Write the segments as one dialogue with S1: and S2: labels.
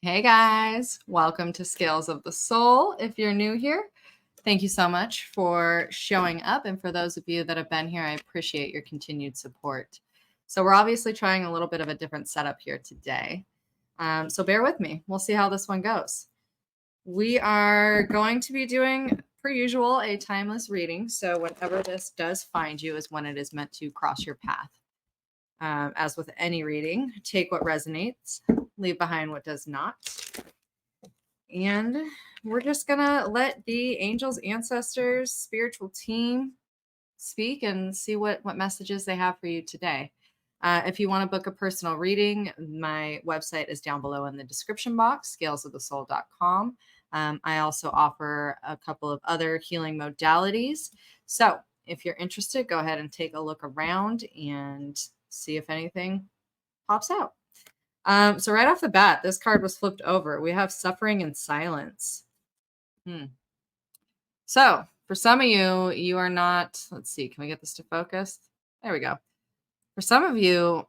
S1: Hey guys, welcome to Scales of the Soul. If you're new here, thank you so much for showing up. And for those of you that have been here, I appreciate your continued support. So we're obviously trying a little bit of a different setup here today. So bear with me. We'll see how this one goes. We are going to be doing, per usual, a timeless reading. So whenever this does find you is when it is meant to cross your path. As with any reading, take what resonates, leave behind what does not. And we're just going to let the angels, ancestors, spiritual team speak and see what messages they have for you today. If you want to book a personal reading, my website is down below in the description box, scalesofthesoul.com. I also offer a couple of other healing modalities. So if you're interested, go ahead and take a look around and see if anything pops out. So right off the bat, this card was flipped over. We have suffering and silence. So for some of you, you are not, let's see, can we get this to focus? There we go. For some of you,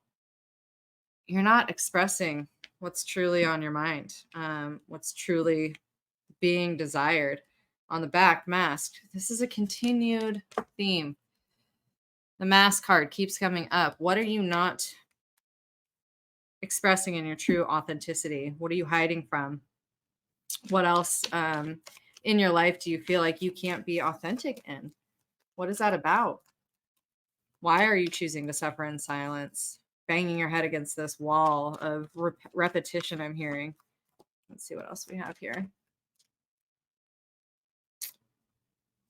S1: you're not expressing what's truly on your mind, what's truly being desired. On the back, masked. This is a continued theme. The mask card keeps coming up. What are you not expressing in your true authenticity? What are you hiding from? What else in your life do you feel like you can't be authentic in? What is that about? Why are you choosing to suffer in silence? Banging your head against this wall of repetition I'm hearing. Let's see what else we have here.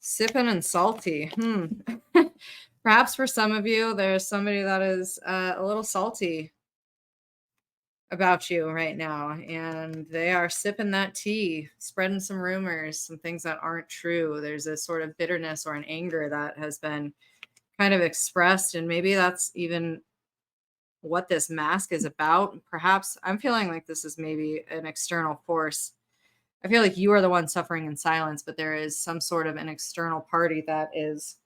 S1: Sipping and salty. Perhaps for some of you, there's somebody that is a little salty about you right now, and they are sipping that tea, spreading some rumors, some things that aren't true. There's a sort of bitterness or an anger that has been kind of expressed, and maybe that's even what this mask is about. Perhaps I'm feeling like this is maybe an external force. I feel like you are the one suffering in silence, but there is some sort of an external party that is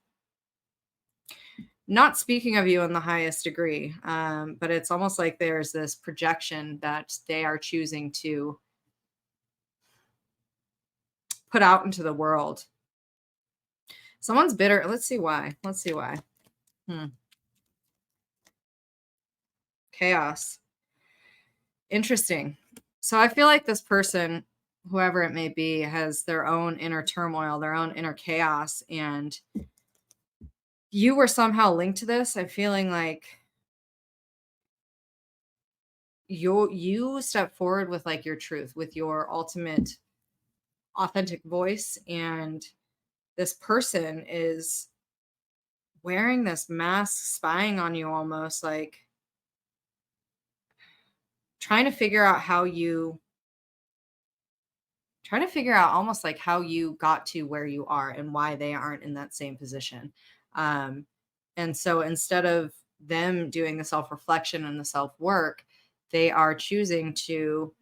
S1: not speaking of you in the highest degree. But it's almost like there's this projection that they are choosing to put out into the world. Someone's bitter. Let's see why. Chaos. Interesting. So I feel like this person, whoever it may be, has their own inner turmoil, their own inner chaos, and you were somehow linked to this. I'm feeling like you step forward with like your truth, with your ultimate authentic voice, and this person is wearing this mask, spying on you, almost like trying to figure out almost like how you got to where you are and why they aren't in that same position. And so instead of them doing the self-reflection and the self-work, they are choosing to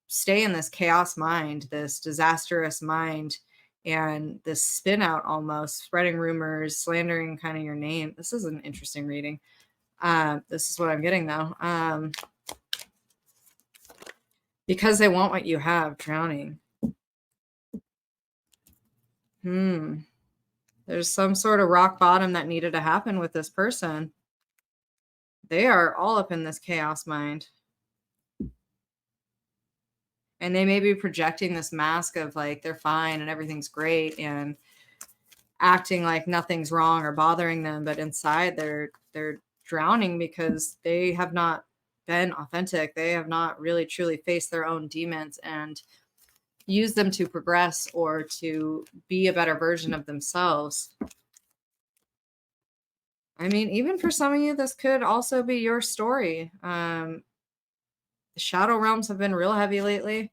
S1: stay in this chaos mind, this disastrous mind, and this spin out, almost spreading rumors, slandering kind of your name. This is an interesting reading. This is what I'm getting though. Because they want what you have, drowning. There's some sort of rock bottom that needed to happen with this person. They are all up in this chaos mind. And they may be projecting this mask of like they're fine and everything's great and acting like nothing's wrong or bothering them, but inside they're drowning because they have not been authentic. They have not really truly faced their own demons and use them to progress or to be a better version of themselves. I mean, even for some of you, this could also be your story. The shadow realms have been real heavy lately.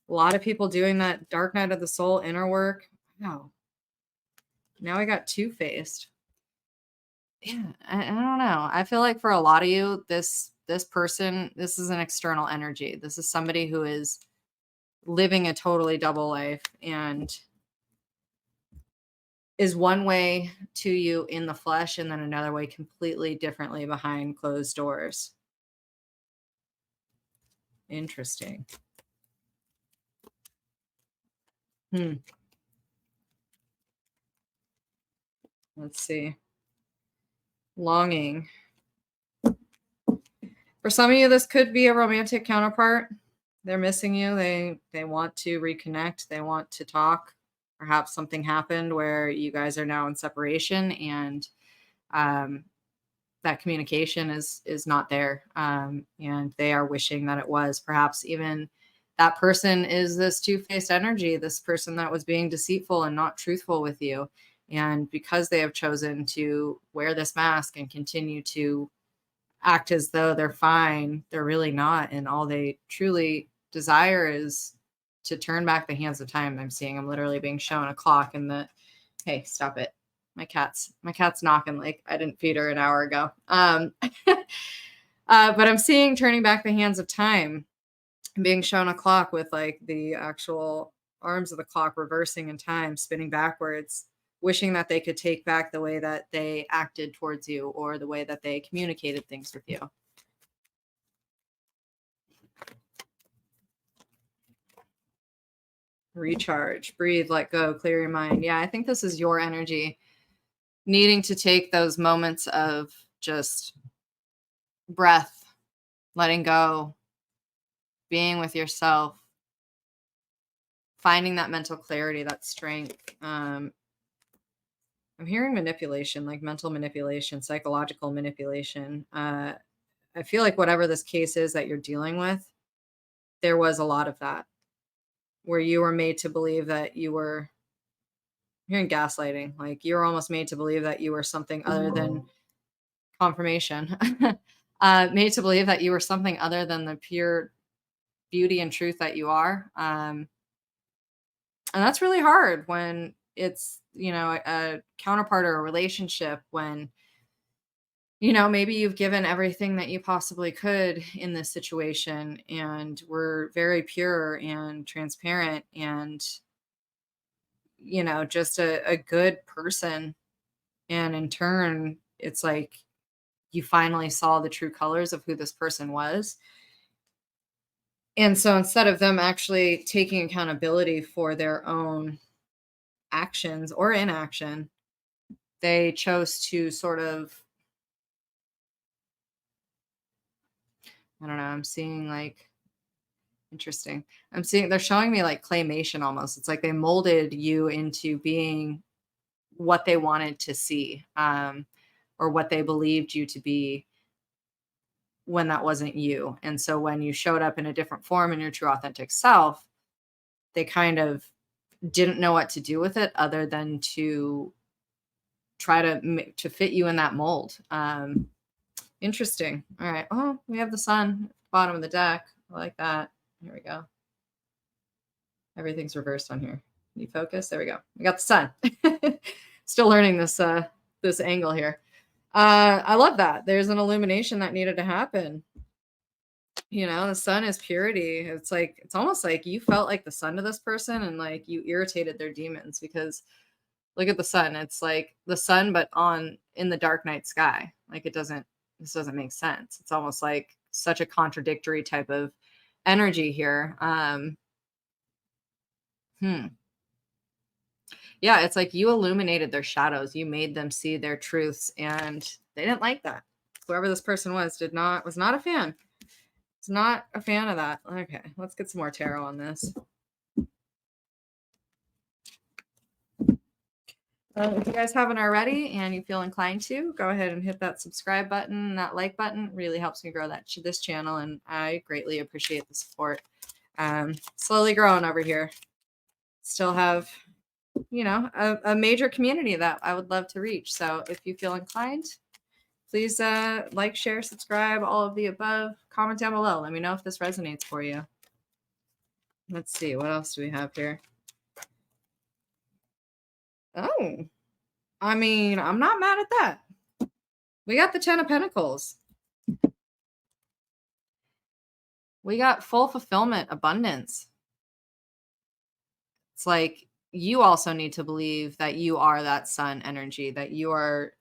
S1: A lot of people doing that dark night of the soul inner work. Wow. Now I got two-faced. Yeah, I don't know. I feel like for a lot of you, this person, this is an external energy. This is somebody who is living a totally double life and is one way to you in the flesh and then another way completely differently behind closed doors. Interesting. Let's see. Longing. For some of you, this could be a romantic counterpart. They're missing you. They want to reconnect. They want to talk. Perhaps something happened where you guys are now in separation, and that communication is not there. And they are wishing that it was. Perhaps even that person is this two-faced energy, this person that was being deceitful and not truthful with you. And because they have chosen to wear this mask and continue to act as though they're fine, they're really not. And all they truly desire is to turn back the hands of time. I'm literally being shown a clock, and hey, stop it. My cat's knocking like I didn't feed her an hour ago. But I'm seeing turning back the hands of time, being shown a clock with like the actual arms of the clock reversing in time, spinning backwards, wishing that they could take back the way that they acted towards you or the way that they communicated things with you. Recharge, breathe, let go, clear your mind. Yeah, I think this is your energy needing to take those moments of just breath, letting go, being with yourself, finding that mental clarity, that strength. I'm hearing manipulation, like mental manipulation, psychological manipulation. I feel like whatever this case is that you're dealing with, there was a lot of that where you were made to believe that you were hearing gaslighting. Like you were almost made to believe that you were something other than confirmation, made to believe that you were something other than the pure beauty and truth that you are. And that's really hard when it's, a counterpart or a relationship, when, maybe you've given everything that you possibly could in this situation and were very pure and transparent and, just a good person. And in turn, it's like you finally saw the true colors of who this person was. And so instead of them actually taking accountability for their own actions or inaction, they chose to sort of, I don't know, I'm seeing like, interesting. They're showing me like claymation almost. It's like they molded you into being what they wanted to see, or what they believed you to be when that wasn't you. And so when you showed up in a different form in your true authentic self, they kind of didn't know what to do with it other than to try to fit you in that mold. Interesting. All right. Oh, we have the sun at the bottom of the deck. I like that. Here we go. Everything's reversed on here. Can you focus? There we go. We got the sun. Still learning this angle here. I love that. There's an illumination that needed to happen. The sun is purity. It's almost like you felt like the sun to this person and like you irritated their demons, because look at the sun. It's like the sun, but in the dark night sky. Like this doesn't make sense. It's almost like such a contradictory type of energy here. Yeah, it's like you illuminated their shadows. You made them see their truths, and they didn't like that. Whoever this person was not a fan. It's not a fan of that. Okay, let's get some more tarot on this. If you guys haven't already and you feel inclined to, go ahead and hit that subscribe button, that like button. It really helps me grow this channel, and I greatly appreciate the support. Slowly growing over here. Still have, a major community that I would love to reach. So if you feel inclined, please like, share, subscribe, all of the above. Comment down below. Let me know if this resonates for you. Let's see. What else do we have here? Oh, I'm not mad at that. We got the 10 of Pentacles. We got full fulfillment, abundance. It's like you also need to believe that you are that sun energy, that you are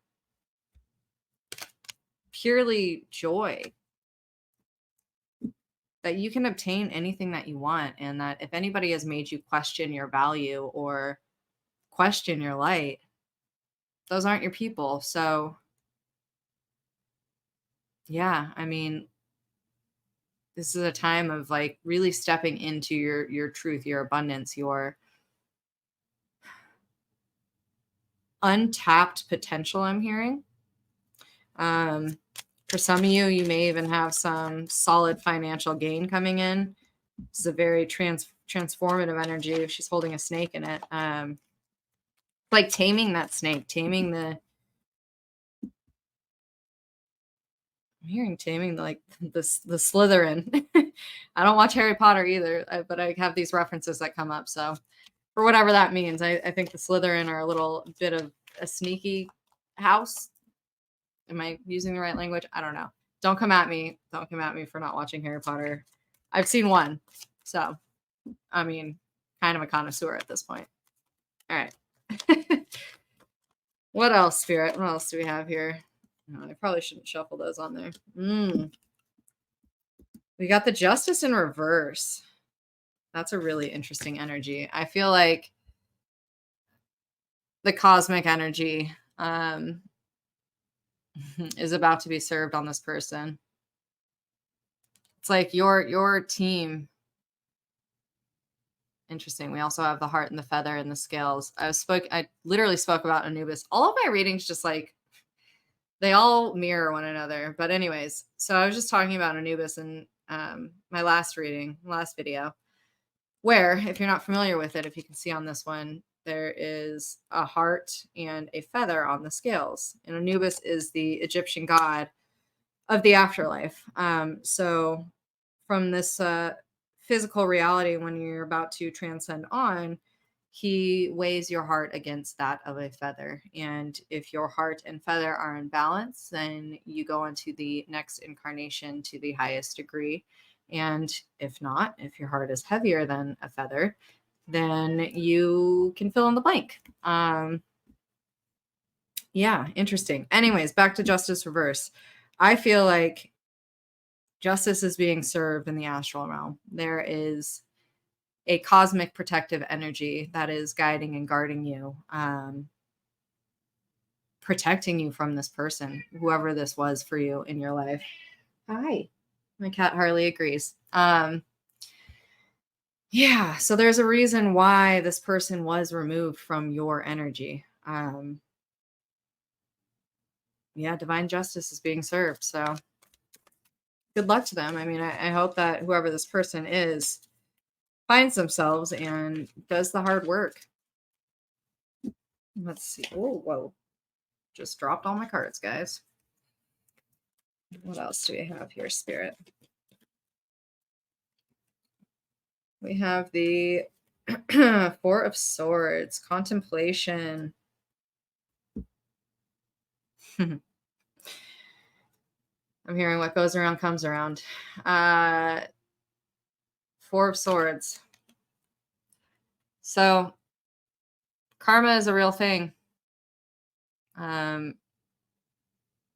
S1: purely joy. that you can obtain anything that you want, and that if anybody has made you question your value or question your light, those aren't your people. So, yeah, I mean, this is a time of like really stepping into your truth, your abundance, your untapped potential, I'm hearing. For some of you, you may even have some solid financial gain coming in. This is a very transformative energy. She's holding a snake in it. Like taming that snake, taming the, I'm hearing taming the, like the Slytherin. I don't watch Harry Potter either, but I have these references that come up. So for whatever that means, I think the Slytherin are a little bit of a sneaky house. Am I using the right language? I don't know. Don't come at me. Don't come at me for not watching Harry Potter. I've seen one. So, I mean, kind of a connoisseur at this point. All right. What else, Spirit? What else do we have here? Oh, I probably shouldn't shuffle those on there. We got the Justice in reverse. That's a really interesting energy. I feel like the cosmic energy is about to be served on this person. It's like your team. Interesting. We also have the heart and the feather and the scales. I literally spoke about Anubis. All of my readings just like they all mirror one another. But anyways, so I was just talking about Anubis in my last video, where if you're not familiar with it, if you can see on this one, there is a heart and a feather on the scales. And Anubis is the Egyptian god of the afterlife. So from this physical reality, when you're about to transcend on, he weighs your heart against that of a feather. And if your heart and feather are in balance, then you go into the next incarnation to the highest degree. And if not, if your heart is heavier than a feather, then you can fill in the blank. Yeah, interesting. Anyways, back to Justice Reverse. I feel like justice is being served in the astral realm. There is a cosmic protective energy that is guiding and guarding you, protecting you from this person, whoever this was for you in your life. Hi. My cat Harley agrees. Yeah, so there's a reason why this person was removed from your energy. Yeah, divine justice is being served. So good luck to them. I mean, I hope that whoever this person is finds themselves and does the hard work. Let's see. Oh, whoa. Just dropped all my cards, guys. What else do we have here, Spirit? We have the Four of Swords, contemplation. I'm hearing what goes around comes around. Four of Swords. So karma is a real thing.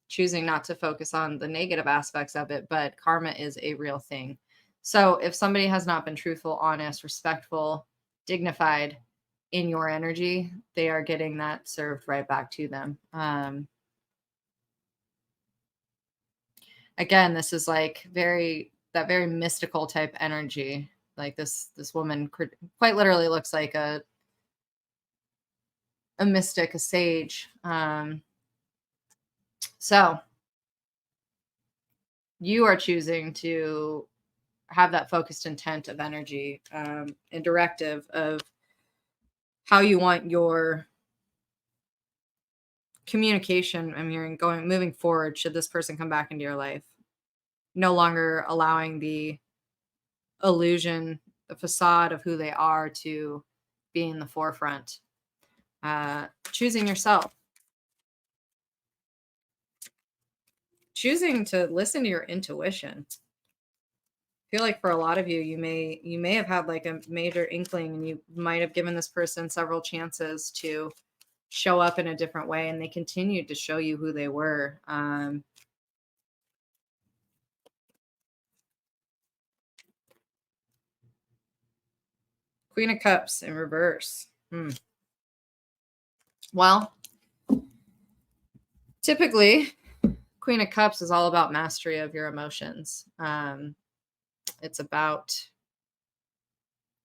S1: Choosing not to focus on the negative aspects of it, but karma is a real thing. So if somebody has not been truthful, honest, respectful, dignified in your energy, they are getting that served right back to them. Again, this is like very mystical type energy. Like this woman quite literally looks like a mystic, a sage. So you are choosing to have that focused intent of energy and directive of how you want your communication, I'm hearing, moving forward, should this person come back into your life. No longer allowing the illusion, the facade of who they are to be in the forefront. Choosing yourself. Choosing to listen to your intuition. I feel like for a lot of you, you may have had like a major inkling, and you might have given this person several chances to show up in a different way, and they continued to show you who they were. Queen of Cups in reverse. Well, typically, Queen of Cups is all about mastery of your emotions. It's about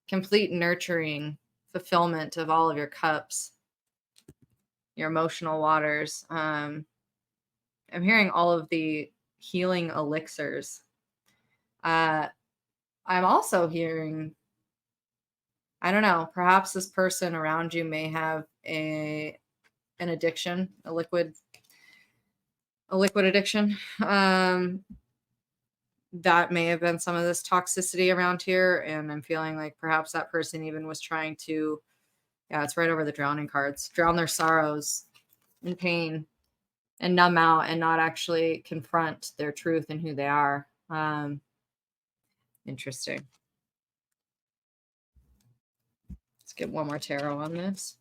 S1: complete nurturing, fulfillment of all of your cups, your emotional waters. I'm hearing all of the healing elixirs. I'm also hearing, I don't know, perhaps this person around you may have an addiction, a liquid addiction. That may have been some of this toxicity around here. And I'm feeling like perhaps that person even was trying to, yeah, it's right over the drowning cards, drown their sorrows and pain and numb out and not actually confront their truth and who they are. Interesting. Let's get one more tarot on this.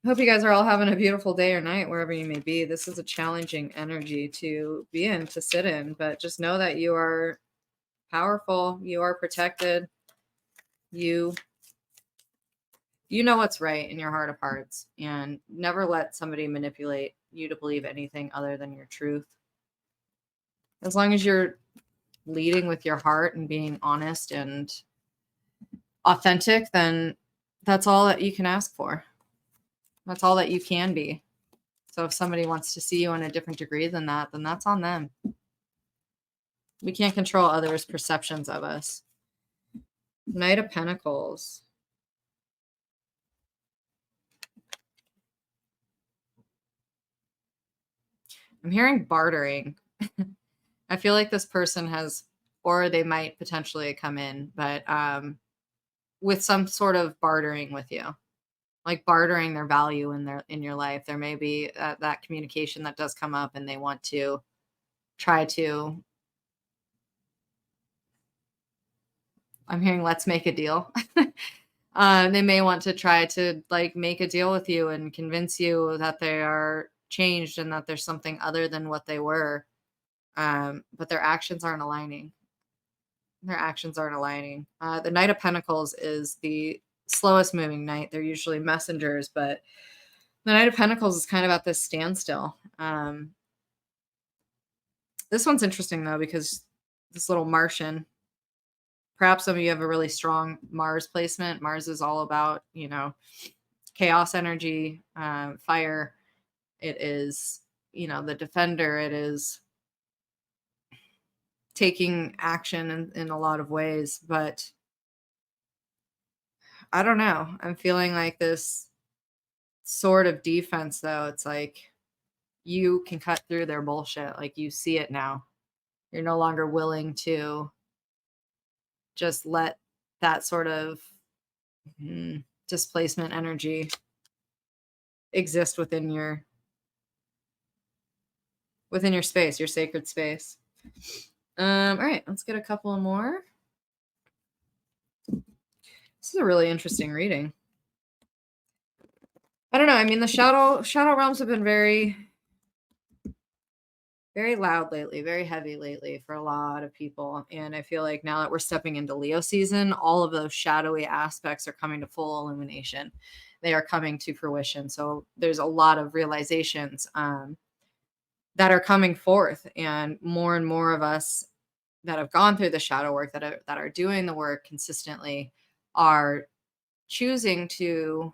S1: Hope you guys are all having a beautiful day or night, wherever you may be. This is a challenging energy to be in, to sit in, but just know that you are powerful. You are protected. You know what's right in your heart of hearts, and never let somebody manipulate you to believe anything other than your truth. As long as you're leading with your heart and being honest and authentic, then that's all that you can ask for. That's all that you can be. So if somebody wants to see you in a different degree than that, then that's on them. We can't control others' perceptions of us. Knight of Pentacles. I'm hearing bartering. I feel like this person has, or they might potentially come in, but with some sort of bartering with you. Like bartering their value in your life. There may be that communication that does come up, and they want to try to, I'm hearing, let's make a deal. They may want to try to like make a deal with you and convince you that they are changed and that there's something other than what they were. But their actions aren't aligning. The Knight of Pentacles is the slowest moving knight. They're usually messengers, but the Knight of Pentacles is kind of at this standstill. This one's interesting though, because this little Martian, perhaps some of you have a really strong Mars placement. Mars is all about, chaos energy, fire. It is, the defender. It is taking action in a lot of ways, but I don't know. I'm feeling like this sort of defense though. It's like you can cut through their bullshit. Like you see it now. You're no longer willing to just let that sort of displacement energy exist within your space, your sacred space. All right, let's get a couple more. This is a really interesting reading. I don't know. I mean, the shadow realms have been very, very loud lately, very heavy lately for a lot of people. And I feel like now that we're stepping into Leo season, all of those shadowy aspects are coming to full illumination. They are coming to fruition. So there's a lot of realizations that are coming forth, and more of us that have gone through the shadow work, that are doing the work consistently, are choosing to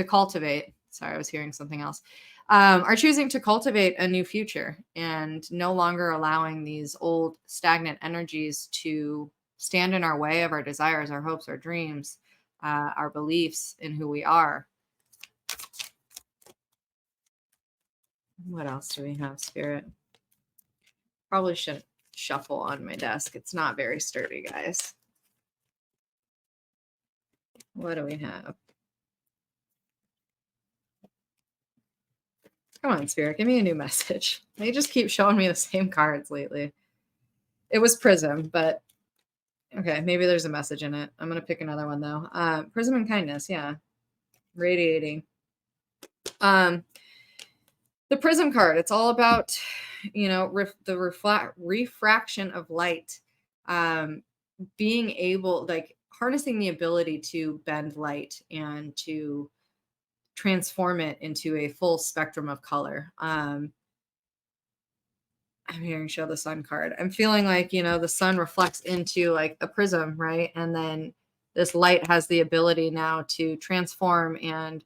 S1: cultivate. Sorry, I was hearing something else. Are choosing to cultivate a new future and no longer allowing these old stagnant energies to stand in our way of our desires, our hopes, our dreams, our beliefs in who we are. What else do we have, Spirit? Probably shouldn't shuffle on my desk. It's not very sturdy, guys. What do we have? Come on, Spirit, give me a new message. They just keep showing me the same cards lately. It was Prism, but okay, maybe there's a message in it. I'm going to pick another one, though. Prism and Kindness, yeah. Radiating. The prism card, it's all about, the refraction of light, um, being able, like harnessing the ability to bend light and to transform it into a full spectrum of color. I'm hearing show the sun card. I'm feeling like, the sun reflects into like a prism, right? And then this light has the ability now to transform and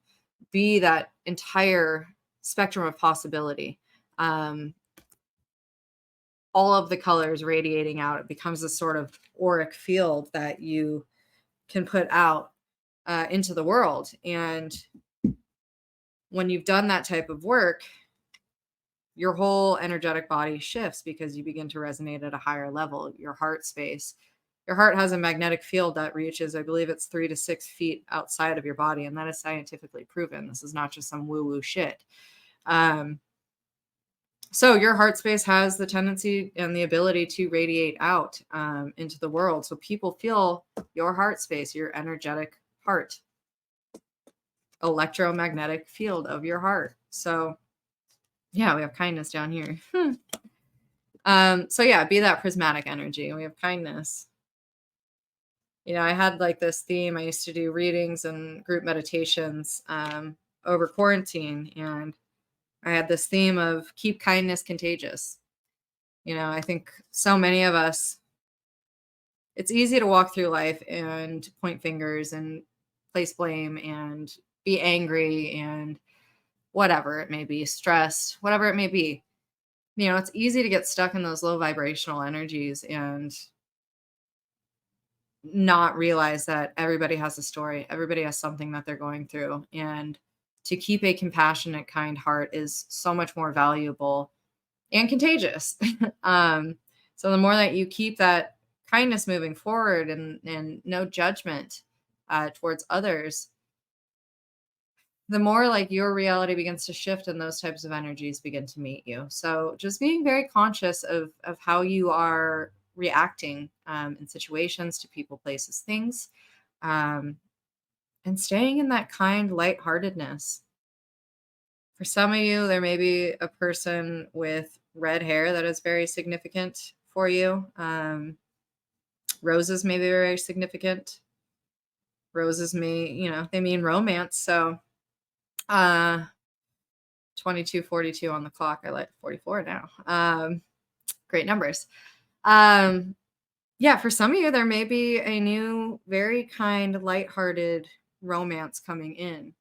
S1: be that entire spectrum of possibility. Um, all of the colors radiating out. It becomes a sort of auric field that you can put out into the world. And when you've done that type of work, your whole energetic body shifts because you begin to resonate at a higher level. Your heart space, your heart has a magnetic field that reaches, I believe it's 3 to 6 feet outside of your body. And that is scientifically proven. This is not just some woo woo shit. So your heart space has the tendency and the ability to radiate out into the world. So people feel your heart space, your energetic heart, electromagnetic field of your heart. So yeah, we have kindness down here. So yeah, be that prismatic energy. We have kindness. I had like this theme. I used to do readings and group meditations over quarantine, and I had this theme of keep kindness contagious. I think so many of us, it's easy to walk through life and point fingers and place blame and be angry and whatever it may be, stressed, whatever it may be. It's easy to get stuck in those low vibrational energies and not realize that everybody has a story. Everybody has something that they're going through. And to keep a compassionate, kind heart is so much more valuable and contagious. So the more that you keep that kindness moving forward and no judgment towards others, the more like your reality begins to shift and those types of energies begin to meet you. So just being very conscious of how you are reacting in situations, to people, places, things, and staying in that kind lightheartedness. For some of you, there may be a person with red hair that is very significant for you. Roses may be very significant. Roses may, they mean romance. So 22, 42 on the clock. I like 44 now. Great numbers. Yeah, for some of you, there may be a new, very kind, lighthearted romance coming in.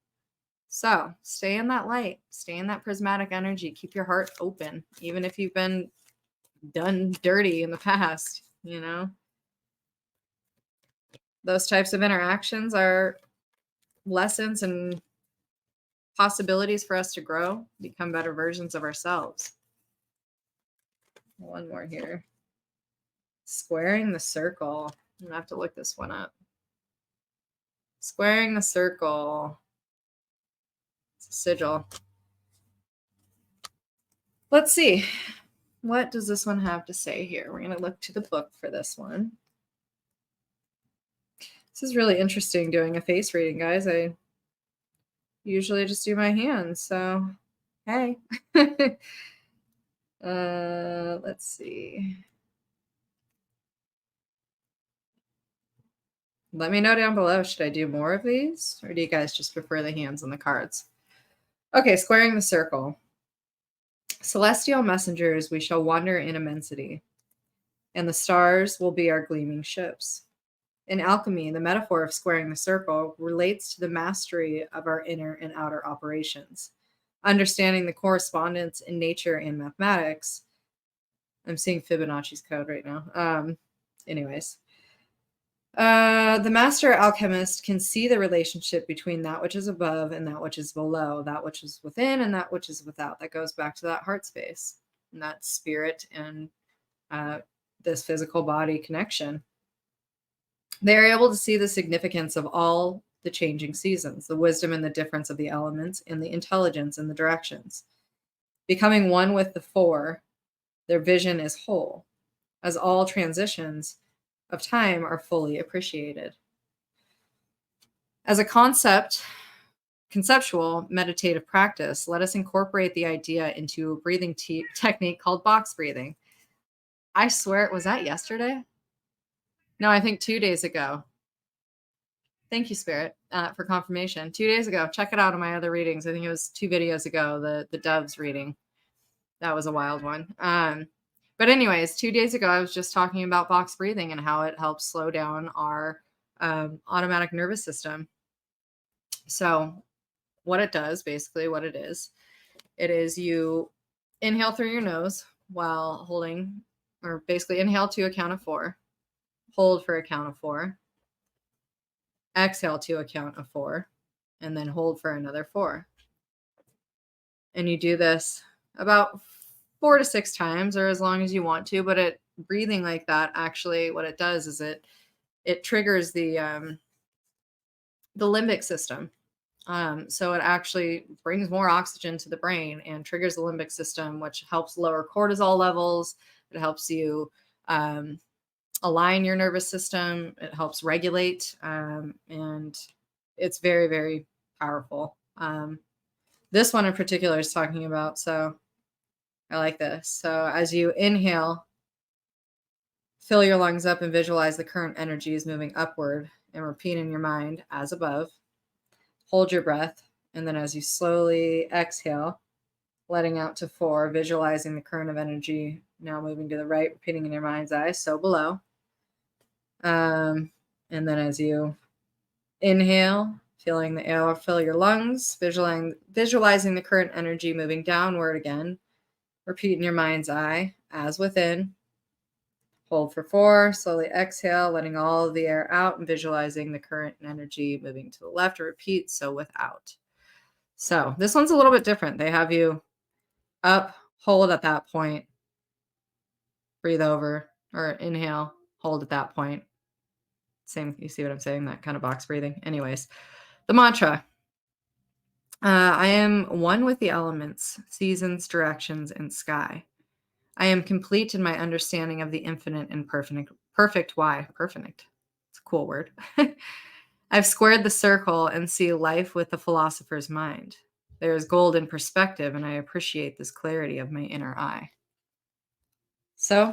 S1: So stay in that light, stay in that prismatic energy, keep your heart open, even if you've been done dirty in the past, Those types of interactions are lessons and possibilities for us to grow, become better versions of ourselves. One more here. Squaring the circle. I'm gonna have to look this one up. Squaring the circle. It's a sigil. Let's see. What does this one have to say here? We're going to look to the book for this one. This is really interesting doing a face reading, guys. I usually just do my hands, so hey. Let's see. Let me know down below. Should I do more of these? Or do you guys just prefer the hands and the cards? Okay, squaring the circle. Celestial messengers, we shall wander in immensity, and the stars will be our gleaming ships. In alchemy, the metaphor of squaring the circle relates to the mastery of our inner and outer operations. Understanding the correspondence in nature and mathematics. I'm seeing Fibonacci's code right now. Anyways. The master alchemist can see the relationship between that which is above and that which is below, that which is within and that which is without. That goes back to that heart space and that spirit and this physical body connection. They are able to see the significance of all the changing seasons, the wisdom and the difference of the elements, and the intelligence and the directions. Becoming one with the four, their vision is whole, as all transitions of time are fully appreciated. As a concept, conceptual meditative practice, let us incorporate the idea into a breathing technique called box breathing. I swear, was that yesterday? No, I think 2 days ago. Thank you, Spirit, for confirmation. 2 days ago. Check it out in my other readings. I think it was 2 videos ago, the doves reading. That was a wild one. But anyways, 2 days ago, I was just talking about box breathing and how it helps slow down our automatic nervous system. So what it does, basically what it is you inhale through your nose while holding, or basically inhale to a count of 4, hold for a count of 4, exhale to a count of 4, and then hold for another 4. And you do this about 4 to 6 times, or as long as you want to, but breathing like that, actually what it does is it triggers the limbic system. So it actually brings more oxygen to the brain and triggers the limbic system, which helps lower cortisol levels. It helps you align your nervous system. It helps regulate, and it's very, very powerful. This one in particular is talking about, so I like this. So as you inhale, fill your lungs up and visualize the current energy is moving upward, and repeat in your mind as above. Hold your breath, and then as you slowly exhale, letting out to 4, visualizing the current of energy now moving to the right, repeating in your mind's eye, so below. And then as you inhale, feeling the air fill your lungs, visualizing the current energy moving downward again, repeat in your mind's eye, as within. Hold for 4, slowly exhale, letting all of the air out and visualizing the current energy moving to the left, or repeat, so without. So this one's a little bit different. They have you up, hold at that point, breathe over, or inhale, hold at that point. Same, you see what I'm saying? That kind of box breathing. Anyways, the mantra. I am one with the elements, seasons, directions, and sky. I am complete in my understanding of the infinite and perfect why. Perfect. It's a cool word. I've squared the circle and see life with the philosopher's mind. There is gold in perspective, and I appreciate this clarity of my inner eye. So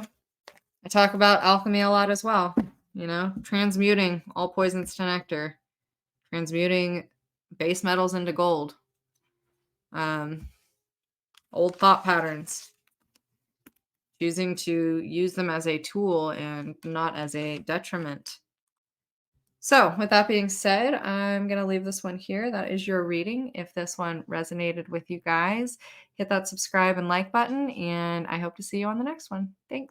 S1: I talk about alchemy a lot as well. Transmuting all poisons to nectar, transmuting base metals into gold, old thought patterns, choosing to use them as a tool and not as a detriment. So with that being said, I'm going to leave this one here. That is your reading. If this one resonated with you guys, hit that subscribe and like button, and I hope to see you on the next one. Thanks.